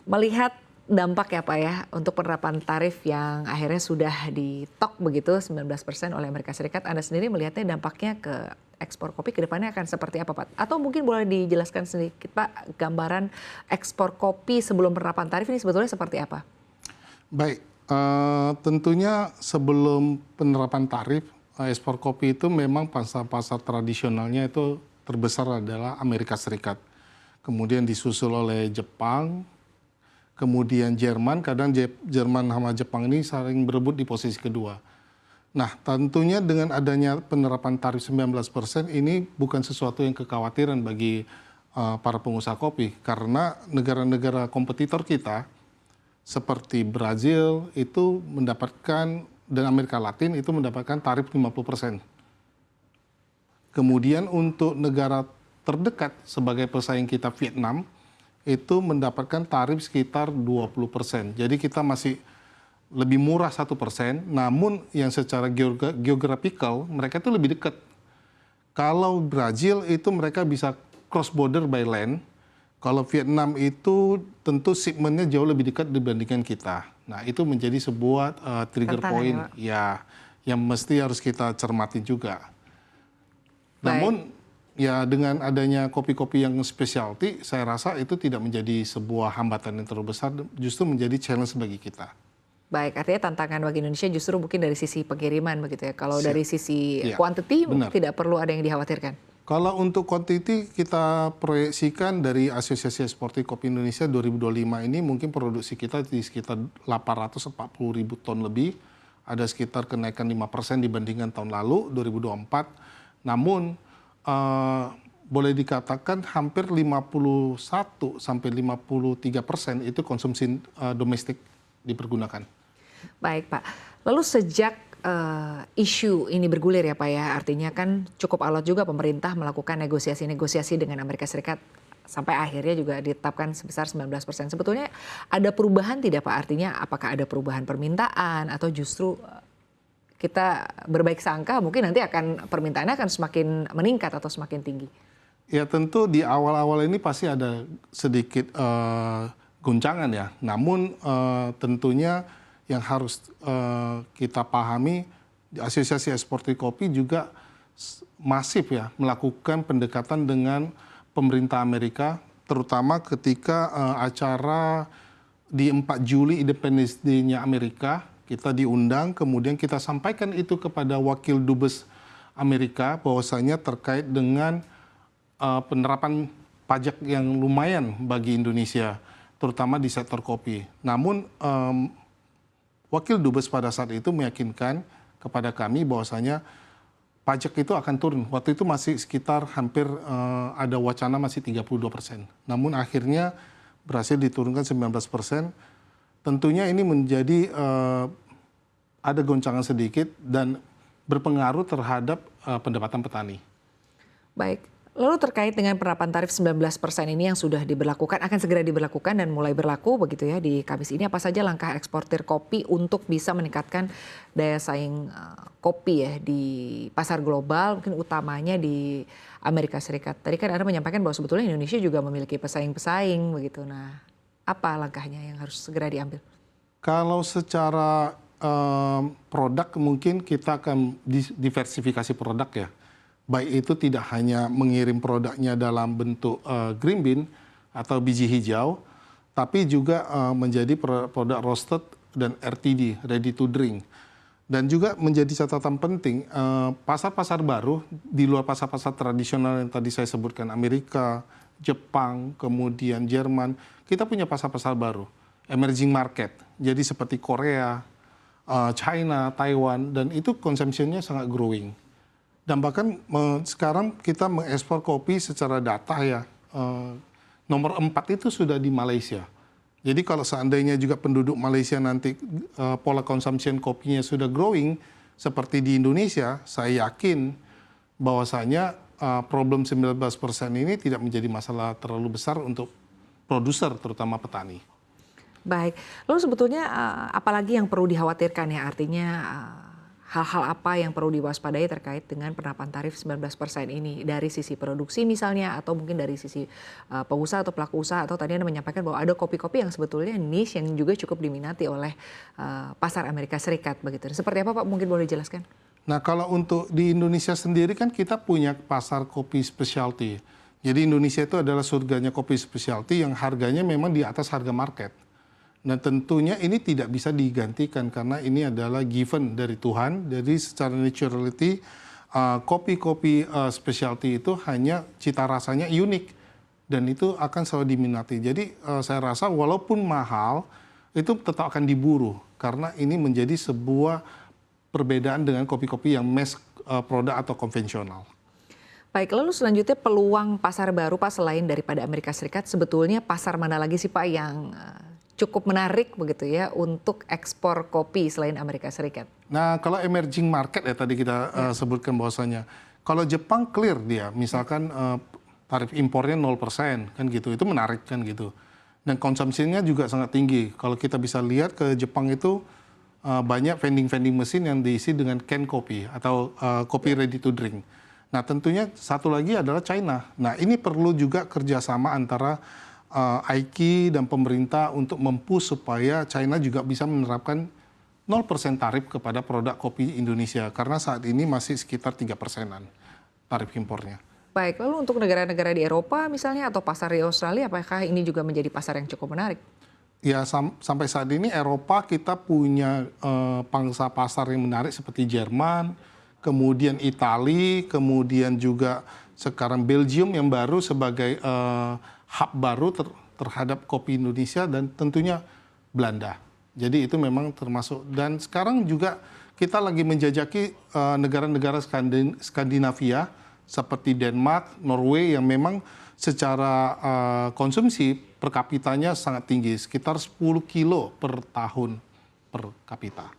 Melihat dampak ya Pak ya, untuk penerapan tarif yang akhirnya sudah ditok begitu 19% oleh Amerika Serikat, Anda sendiri melihatnya dampaknya ke ekspor kopi ke depannya akan seperti apa Pak? Atau mungkin boleh dijelaskan sedikit Pak, gambaran ekspor kopi sebelum penerapan tarif ini sebetulnya seperti apa? Baik, tentunya sebelum penerapan tarif, ekspor kopi itu memang pasar-pasar tradisionalnya itu terbesar adalah Amerika Serikat. Kemudian disusul oleh Jepang, kemudian Jerman, kadang Jerman sama Jepang ini saling berebut di posisi kedua. Nah, tentunya dengan adanya penerapan tarif 19% ini bukan sesuatu yang kekhawatiran bagi para pengusaha kopi, karena negara-negara kompetitor kita seperti Brazil itu mendapatkan, dan Amerika Latin itu mendapatkan tarif 50%. Kemudian untuk negara terdekat sebagai pesaing kita Vietnam, itu mendapatkan tarif sekitar 20%. Jadi kita masih lebih murah 1%, namun yang secara geographical mereka itu lebih dekat. Kalau Brazil itu mereka bisa cross border by land, kalau Vietnam itu tentu shipment-nya jauh lebih dekat dibandingkan kita. Nah, itu menjadi sebuah trigger Tantangan point ya, ya yang mesti harus kita cermati juga. Baik. Namun ya dengan adanya kopi-kopi yang specialty, saya rasa itu tidak menjadi sebuah hambatan yang terlalu besar, justru menjadi challenge bagi kita. Baik, artinya tantangan bagi Indonesia justru mungkin dari sisi pengiriman begitu ya. Kalau Siap. dari sisi Iya, quantity benar. tidak perlu ada yang dikhawatirkan. Kalau untuk quantity kita proyeksikan dari Asosiasi Eksportir Kopi Indonesia 2025 ini mungkin produksi kita di sekitar 840.000 ton lebih, ada sekitar kenaikan 5% dibandingkan tahun lalu 2024. Namun boleh dikatakan hampir 51 sampai 53% itu konsumsi domestik dipergunakan. Baik Pak, lalu sejak isu ini bergulir ya Pak ya, artinya kan cukup alot juga pemerintah melakukan negosiasi-negosiasi dengan Amerika Serikat sampai akhirnya juga ditetapkan sebesar 19%. Sebetulnya ada perubahan tidak Pak? Artinya apakah ada perubahan permintaan atau justru kita berbaik sangka mungkin nanti akan permintaannya akan semakin meningkat atau semakin tinggi? Ya tentu di awal-awal ini pasti ada sedikit guncangan ya. Namun tentunya yang harus kita pahami, Asosiasi Eksportir Kopi juga masif ya melakukan pendekatan dengan pemerintah Amerika, terutama ketika acara di 4 Juli Independence Day-nya Amerika, kita diundang, kemudian kita sampaikan itu kepada Wakil Dubes Amerika bahwasanya terkait dengan penerapan pajak yang lumayan bagi Indonesia, terutama di sektor kopi. Namun Wakil Dubes pada saat itu meyakinkan kepada kami bahwasanya pajak itu akan turun. Waktu itu masih sekitar hampir ada wacana masih 32%. Namun akhirnya berhasil diturunkan 19%. Tentunya ini menjadi ada goncangan sedikit dan berpengaruh terhadap pendapatan petani. Baik. Lalu terkait dengan penerapan tarif 19% ini yang sudah diberlakukan, akan segera diberlakukan dan mulai berlaku begitu ya di Kamis ini, apa saja langkah eksportir kopi untuk bisa meningkatkan daya saing kopi ya di pasar global, mungkin utamanya di Amerika Serikat. Tadi kan Anda menyampaikan bahwa sebetulnya Indonesia juga memiliki pesaing-pesaing begitu. Nah, apa langkahnya yang harus segera diambil? Kalau secara produk mungkin kita akan diversifikasi produk ya. Baik itu tidak hanya mengirim produknya dalam bentuk green bean atau biji hijau, tapi juga menjadi produk roasted dan RTD, ready to drink. Dan juga menjadi catatan penting, pasar-pasar baru di luar pasar-pasar tradisional yang tadi saya sebutkan, Amerika, Jepang, kemudian Jerman, kita punya pasar-pasar baru, emerging market. Jadi seperti Korea, China, Taiwan, dan itu consumption-nya sangat growing. Dan bahkan sekarang kita mengekspor kopi secara data ya, nomor 4 itu sudah di Malaysia. Jadi kalau seandainya juga penduduk Malaysia nanti pola consumption kopinya sudah growing seperti di Indonesia, saya yakin bahwasanya problem 19% ini tidak menjadi masalah terlalu besar untuk produser, terutama petani. Baik, lalu sebetulnya apalagi yang perlu dikhawatirkan ya, artinya hal-hal apa yang perlu diwaspadai terkait dengan penerapan tarif 19% ini dari sisi produksi misalnya atau mungkin dari sisi pengusaha atau pelaku usaha atau tadi Anda menyampaikan bahwa ada kopi-kopi yang sebetulnya niche yang juga cukup diminati oleh pasar Amerika Serikat begitu. Seperti apa Pak? Mungkin boleh dijelaskan? Nah, kalau untuk di Indonesia sendiri kan kita punya pasar kopi specialty. Jadi Indonesia itu adalah surganya kopi specialty yang harganya memang di atas harga market. Dan tentunya ini tidak bisa digantikan karena ini adalah given dari Tuhan. Jadi secara naturality kopi-kopi specialty itu hanya cita rasanya unik dan itu akan selalu diminati. Jadi saya rasa walaupun mahal itu tetap akan diburu karena ini menjadi sebuah perbedaan dengan kopi-kopi yang mass produk atau konvensional. Baik, lalu selanjutnya peluang pasar baru Pak selain daripada Amerika Serikat sebetulnya pasar mana lagi sih Pak yang cukup menarik begitu ya untuk ekspor kopi selain Amerika Serikat? Nah, kalau emerging market ya tadi kita sebutkan bahwasanya kalau Jepang clear dia, misalkan tarif impornya 0% kan gitu, itu menarik kan gitu. Dan konsumsinya juga sangat tinggi. Kalau kita bisa lihat ke Jepang itu banyak vending mesin yang diisi dengan can kopi atau kopi ready to drink. Nah, tentunya satu lagi adalah China. Nah, ini perlu juga kerjasama antara AIKI dan pemerintah untuk mempush supaya China juga bisa menerapkan 0% tarif kepada produk kopi Indonesia karena saat ini masih sekitar 3%-an tarif impornya. Baik, lalu untuk negara-negara di Eropa misalnya atau pasar di Australia, apakah ini juga menjadi pasar yang cukup menarik? Ya, sampai saat ini Eropa kita punya pangsa pasar yang menarik seperti Jerman, kemudian Italia, kemudian juga sekarang Belgium yang baru sebagai hub baru terhadap kopi Indonesia dan tentunya Belanda. Jadi itu memang termasuk. Dan sekarang juga kita lagi menjajaki negara-negara Skandinavia seperti Denmark, Norway yang memang secara konsumsi per kapitanya sangat tinggi, sekitar 10 kilo per tahun per kapita.